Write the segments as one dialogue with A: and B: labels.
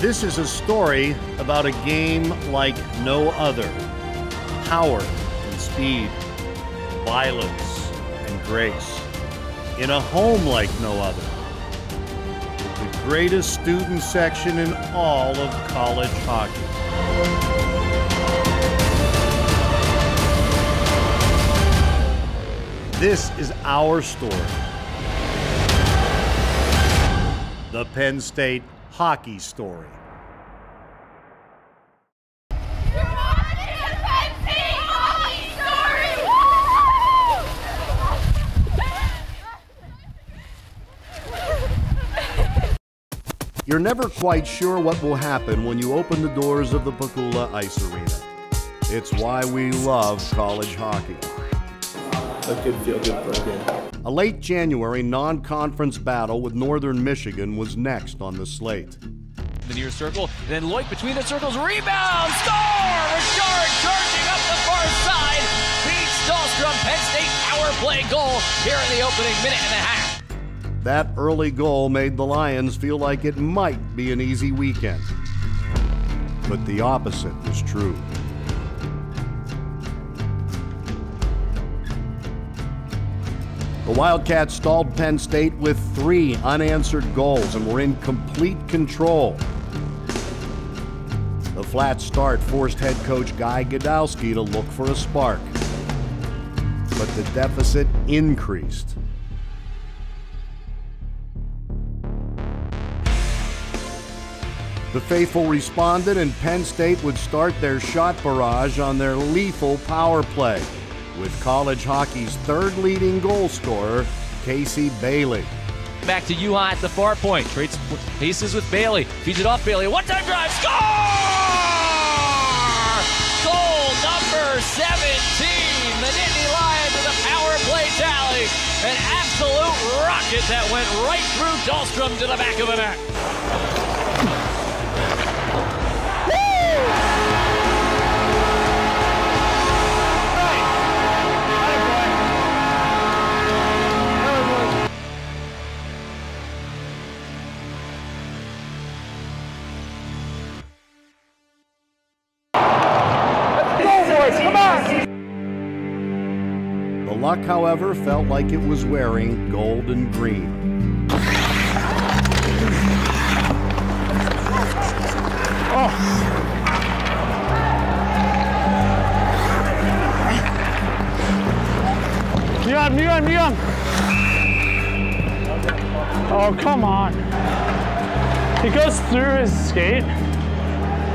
A: This is a story about a game like no other. Power and speed, violence and grace. In a home like no other. With the greatest student section in all of college hockey. This is our story. The Penn State Hockey Story. You're never quite sure what will happen when you open the doors of the Pacula Ice Arena. It's why we love college hockey.
B: That could feel good for a game.
A: A late January non-conference battle with Northern Michigan was next on the slate.
C: The near circle, then Loic between the circles, rebound, score! Richard charging up the far side, beats Dahlstrom. Penn State power play goal here in the opening minute and a half.
A: That early goal made the Lions feel like it might be an easy weekend. But the opposite was true. The Wildcats stalled Penn State with 3 unanswered goals and were in complete control. The flat start forced head coach Guy Godowski to look for a spark. But the deficit increased. The faithful responded, and Penn State would start their shot barrage on their lethal power play with college hockey's 3rd leading goal scorer, Casey Bailey.
C: Back to Juha at the far point. Trades paces with Bailey. Feeds it off Bailey. One-time drive. Score! Goal number 17. The Nittany Lions with a power play tally. An absolute rocket that went right through Dahlstrom to the back of the net.
A: The luck, however, felt like it was wearing gold and green.
D: Oh. Young. Oh, come on. He goes through his skate.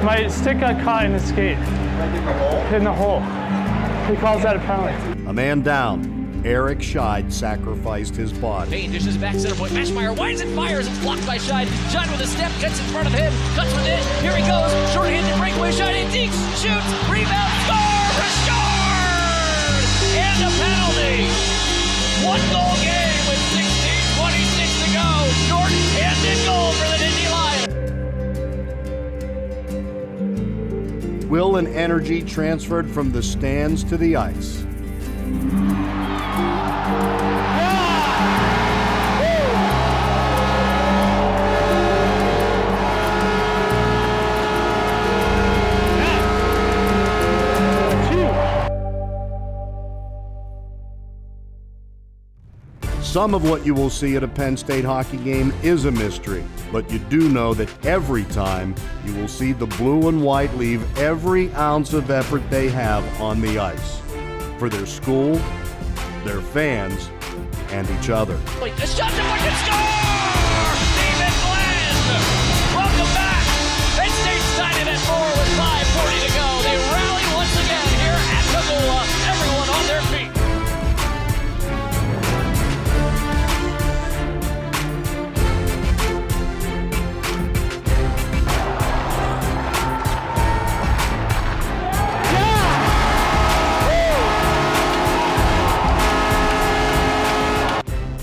D: My stick got caught in his skate. In the hole. He calls that a penalty.
A: A man down. Eric Scheid sacrificed his body.
C: Payne dishes back center point. Mashmeyer winds and fires. It's blocked by Scheid. Scheid with a step, gets in front of him, cuts with it. Here he goes. Short-handed breakaway. Scheid in deep, shoots, rebound, score! Richard! And a penalty. 1-goal game with 16:26 to go. Short-handed goal for the Nittany Lions.
A: Will and energy transferred from the stands to the ice. Some of what you will see at a Penn State hockey game is a mystery, but you do know that every time you will see the blue and white leave every ounce of effort they have on the ice for their school, their fans, and each other.
C: A shot to fucking score! Steven Glenn! Welcome back! Penn State's tied it at 4 with 5:40 to go. They rally once again here at Pacula. Everyone on their feet.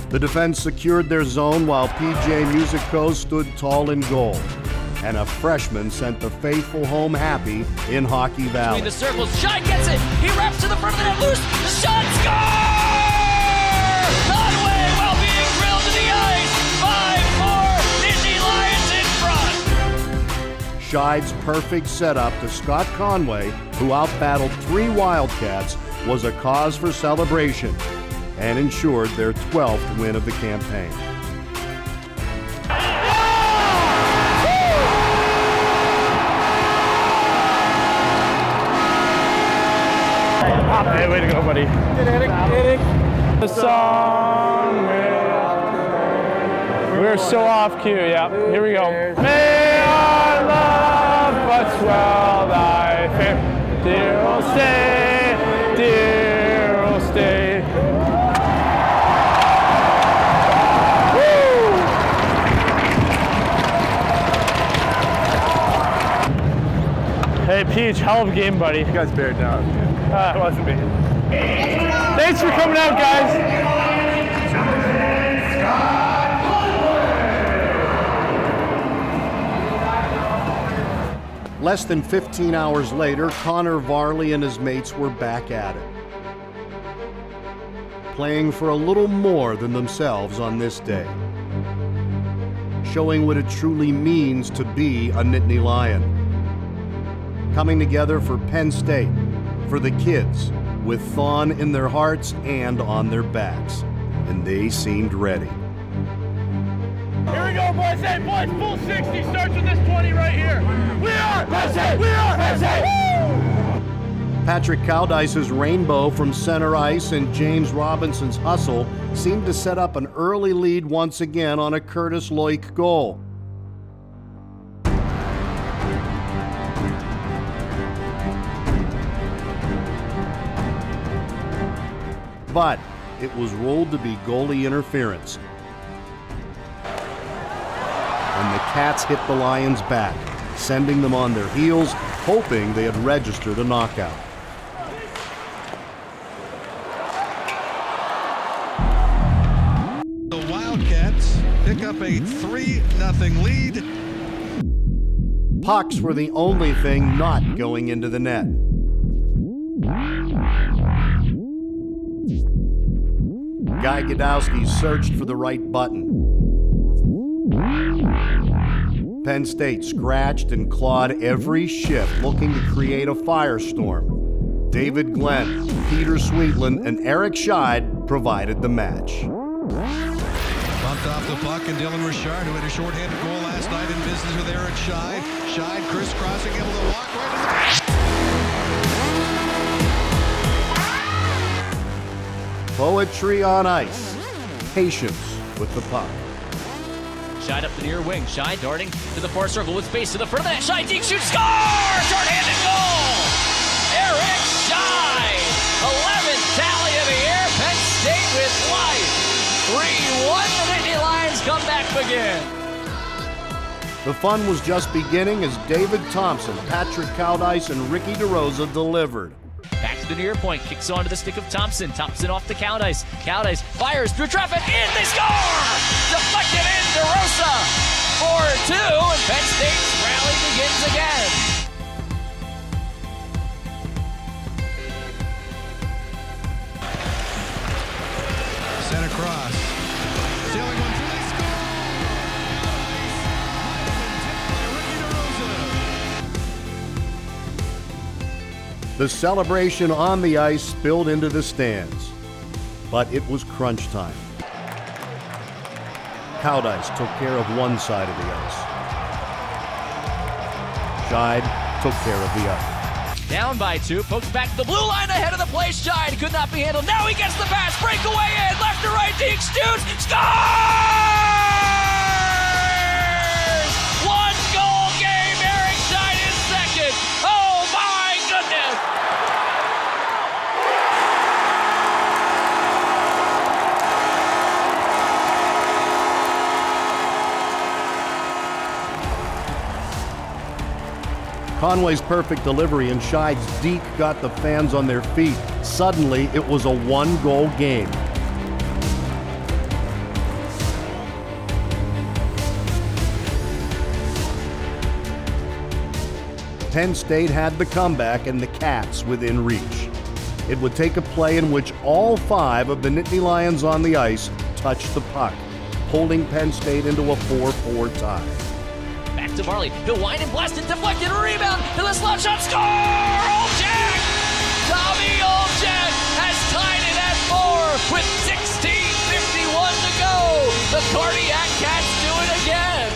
A: The defense secured their zone while P.J. Musico stood tall in goal. And a freshman sent the faithful home happy in Hockey Valley.
C: Between the circles, Scheid gets it. He wraps to the front of the net, loose. The shot, score! Conway while being drilled to the ice. 5-4, Nittany Lions in front.
A: Scheid's perfect setup to Scott Conway, who outbattled 3 Wildcats, was a cause for celebration and ensured their 12th win of the campaign.
D: Hey, way to go, buddy. The song. We're so off cue, yeah. Here we go. May our love but swell thy fame. Dear will stay, dear will stay. Woo! Hey, Peach, hell of a game, buddy.
B: You guys bear down.
D: It wasn't me. Thanks for coming out, guys.
A: Less than 15 hours later, Connor Varley and his mates were back at it, playing for a little more than themselves on this day, showing what it truly means to be a Nittany Lion, coming together for Penn State, for the kids, with Thon in their hearts and on their backs, and they seemed ready.
D: Here we go, boys. Hey, boys, full 60 starts with this 20 right here. We are Penn State! We are Penn State! Woo!
A: Patrick Cowdice's rainbow from center ice and James Robinson's hustle seemed to set up an early lead once again on a Curtis Loik goal. But it was ruled to be goalie interference. And the Cats hit the Lions back, sending them on their heels, hoping they had registered a knockout.
E: The Wildcats pick up a 3-0 lead.
A: Pucks were the only thing not going into the net. Guy Godowski searched for the right button. Penn State scratched and clawed every shift, looking to create a firestorm. David Glenn, Peter Sweetland, and Eric Scheid provided the match.
E: Bumped off the puck, and Dylan Richard, who had a shorthanded goal last night in business with Eric Scheid. Scheid crisscrossing, able to walk right to the
A: Poetry on ice. Patience with the puck.
C: Scheid up the near wing. Scheid darting to the far circle with space to the front of that. Scheid deep shoot, score! Short-handed goal! Eric Scheid! 11th tally of the year. Penn State with life. 3-1. The Nittany Lions come back again.
A: The fun was just beginning as David Thompson, Patrick Cowdice, and Ricky DeRosa delivered.
C: Back to the near point, kicks onto the stick of Thompson. Thompson off to Cowdice. Cowdice fires through traffic, in, they score! Deflected in, DeRosa! 4-2, and Penn State's rally begins again.
E: sent across. Sailing one through, they score!
A: The celebration on the ice spilled into the stands, but it was crunch time. Cowdice took care of one side of the ice. Scheid took care of the other.
C: Down by 2, pokes back to the blue line ahead of the play. Scheid could not be handled. Now he gets the pass, breakaway in, left to right, Deke shoots, scores! 1-goal game, Eric Scheid is second. Oh my goodness!
A: Conway's perfect delivery and Scheid's deke got the fans on their feet. Suddenly, it was a one-goal game. Penn State had the comeback and the Cats within reach. It would take a play in which all 5 of the Nittany Lions on the ice touched the puck, holding Penn State into a 4-4 tie.
C: Back to Marley. He'll wind and blast it, deflected, rebound, to the slot shot, score! Oljak! Tommy Oljak has tied it at 4 with 16:51 to go. The Cardiac Cats do it again.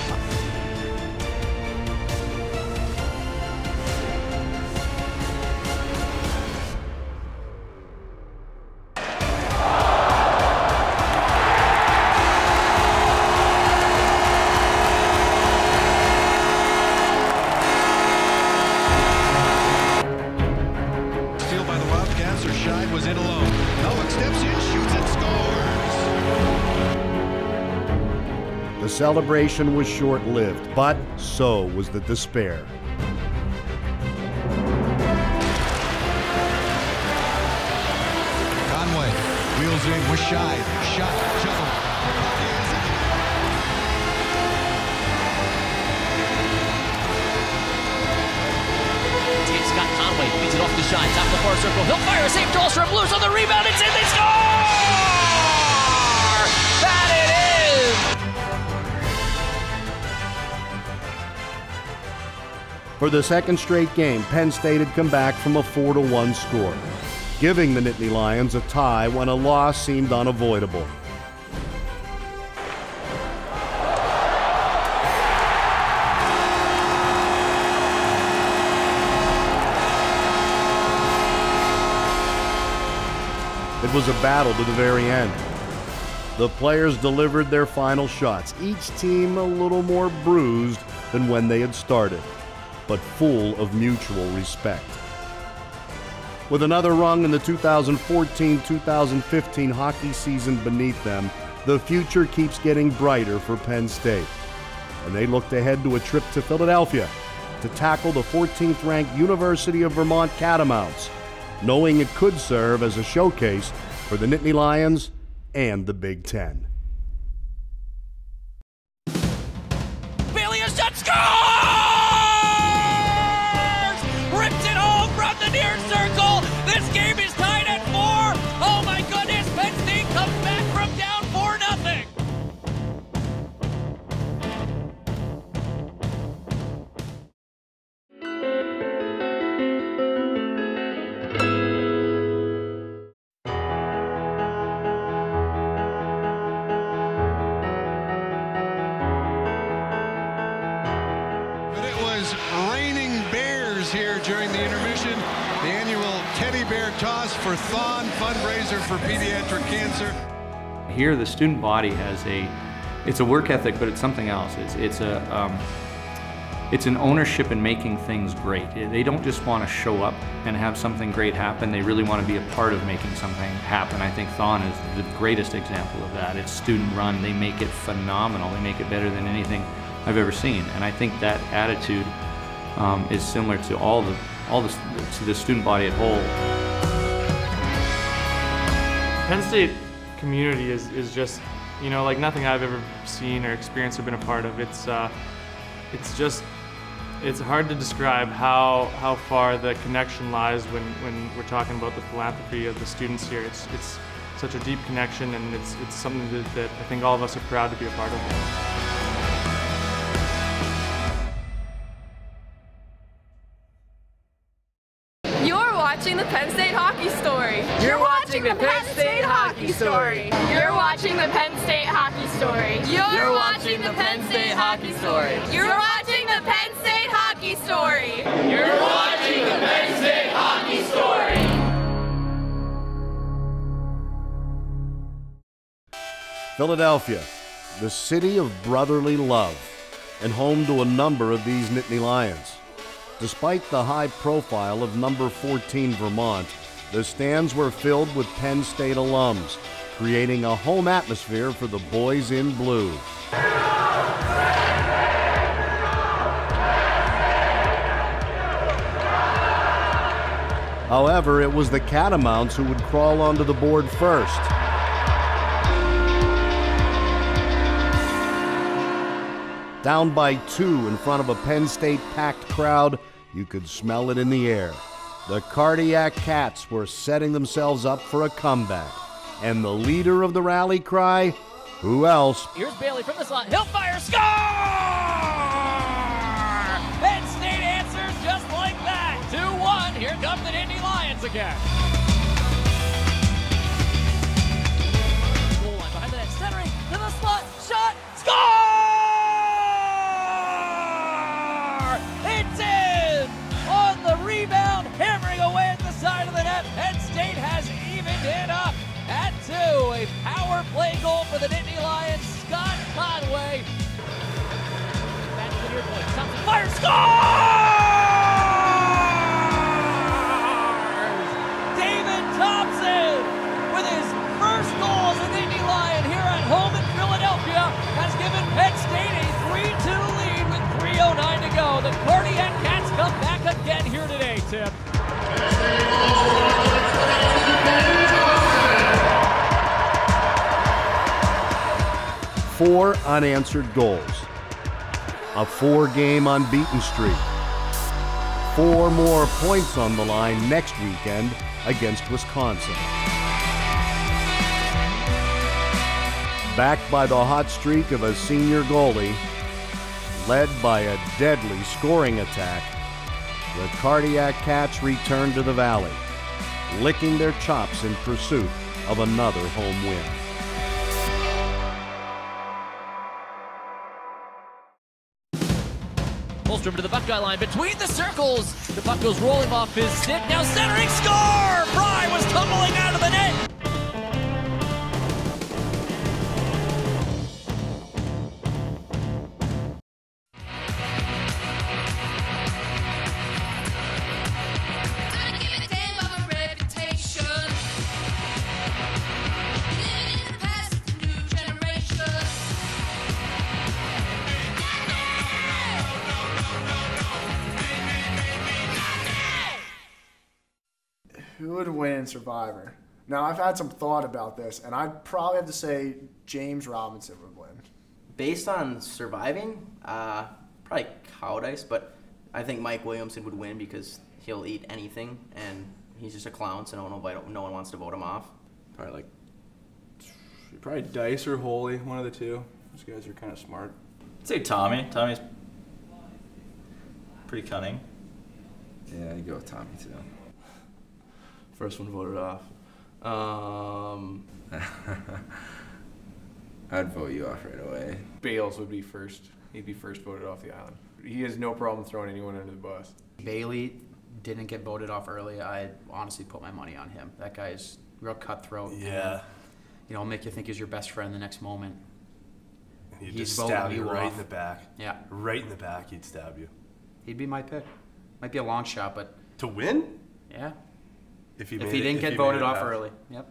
E: Was in alone. Novak steps in, shoots and scores.
A: The celebration was short-lived, but so was the despair.
E: Conway wheels in with Scheid. Shot, juggle.
C: Scott Conway feeds it off to Scheid, top of the far circle. He'll fire, save Dahlstrom, loose on the rebound, it's in, they score! That it is!
A: For the second straight game, Penn State had come back from a 4-1 score, giving the Nittany Lions a tie when a loss seemed unavoidable. It was a battle to the very end. The players delivered their final shots, each team a little more bruised than when they had started, but full of mutual respect. With another rung in the 2014-2015 hockey season beneath them, the future keeps getting brighter for Penn State. And they looked ahead to a trip to Philadelphia to tackle the 14th-ranked University of Vermont Catamounts, knowing it could serve as a showcase for the Nittany Lions and the Big Ten.
C: Bailey, a shot, scores! Rips it home from the near circle. This game is tied at 4. Oh my goodness, Penn State comes back from down 4-0.
E: Here during the intermission, the annual teddy bear toss for Thon fundraiser for pediatric cancer.
F: Here the student body has it's a work ethic, but it's something else. It's an ownership in making things great. They don't just want to show up and have something great happen. They really want to be a part of making something happen. I think Thon is the greatest example of that. It's student run. They make it phenomenal. They make it better than anything I've ever seen. And I think that attitude is similar to to the student body at whole.
D: Penn State community is just, you know, like nothing I've ever seen or experienced or been a part of. It's hard to describe how far the connection lies when we're talking about the philanthropy of the students here. It's such a deep connection, and it's something that I think all of us are proud to be a part of.
G: Watching the Penn State Hockey Story. You're watching the Penn State Hockey Story. You're watching the Penn State Hockey Story. You're watching the Penn State Hockey Story. You're watching the Penn State Hockey Story. You're watching the Penn State Hockey Story.
A: Philadelphia, the city of brotherly love, and home to a number of these Nittany Lions. Despite the high profile of number 14 Vermont, the stands were filled with Penn State alums, creating a home atmosphere for the boys in blue. However, it was the Catamounts who would crawl onto the board first. Down by 2 in front of a Penn State packed crowd, you could smell it in the air. The Cardiac Cats were setting themselves up for a comeback. And the leader of the rally cry, who else?
C: Here's Bailey from the slot. He'll fire, score! Lions again. Goal line behind the net, centering to the slot, shot, score! It's in! On the rebound, hammering away at the side of the net. Penn State has evened it up at 2. A power play goal for the Nittany Lions. Scott Conway. Back to the near point. Thompson fires, scores! David Thompson, with his first goal as a Nittany Lion here at home in Philadelphia, has given Penn State a 3-2 lead with 3:09 to go. The Cardiac Cats come back again here today, Tim.
A: 4 unanswered goals, a 4-game unbeaten streak, 4 more points on the line next weekend against Wisconsin. Backed by the hot streak of a senior goalie, led by a deadly scoring attack, the Cardiac Cats return to the Valley, licking their chops in pursuit of another home win.
C: Holstrom to the Buckeye line between the circles. The puck goes rolling off his stick. Now centering, score! Fry was tumbling out of the net.
B: Who would win in Survivor? Now, I've had some thought about this, and I'd probably have to say James Robinson would win.
H: Based on surviving, probably Cow Dice, but I think Mike Williamson would win because he'll eat anything, and he's just a clown, so no one wants to vote him off.
I: Probably Dice or Holy, one of the two. Those guys are kind of smart.
J: I'd say Tommy. Tommy's pretty cunning.
I: Yeah, I'd go with Tommy too. First one voted off.
K: I'd vote you off right away.
I: Bales would be first. He'd be first voted off the island. He has no problem throwing anyone under the bus.
L: Bailey didn't get voted off early. I honestly put my money on him. That guy's real cutthroat.
M: Yeah.
L: And, you know, make you think he's your best friend the next moment.
M: And he'd just stab you right in the back.
L: Yeah.
M: Right in the back, he'd stab you.
L: He'd be my pick. Might be a long shot, but...
M: To win?
L: Yeah.
M: If he
L: didn't get voted off early. Yep.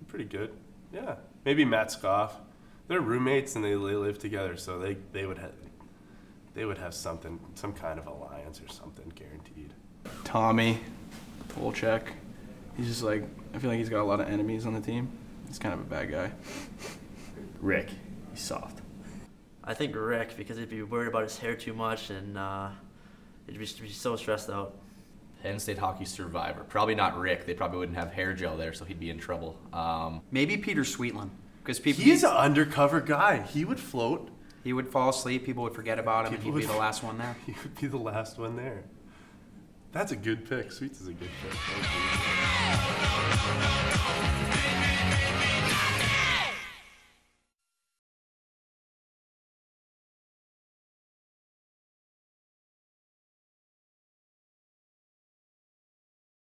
M: Pretty good. Yeah. Maybe Matt Scoff. They're roommates and they live together, so they would have something, some kind of alliance or something guaranteed.
I: Tommy, Polchek. He's just like, I feel like he's got a lot of enemies on the team. He's kind of a bad guy.
J: Rick, he's soft.
N: I think Rick, because he'd be worried about his hair too much and he'd be so stressed out.
O: Penn State Hockey Survivor. Probably not Rick. They probably wouldn't have hair gel there, so he'd be in trouble.
L: Maybe Peter Sweetland. Because people.
M: He's an undercover guy. He would float.
L: He would fall asleep. People would forget about him. And he'd be the last one there.
M: He would be the last one there. That's a good pick. Sweets is a good pick.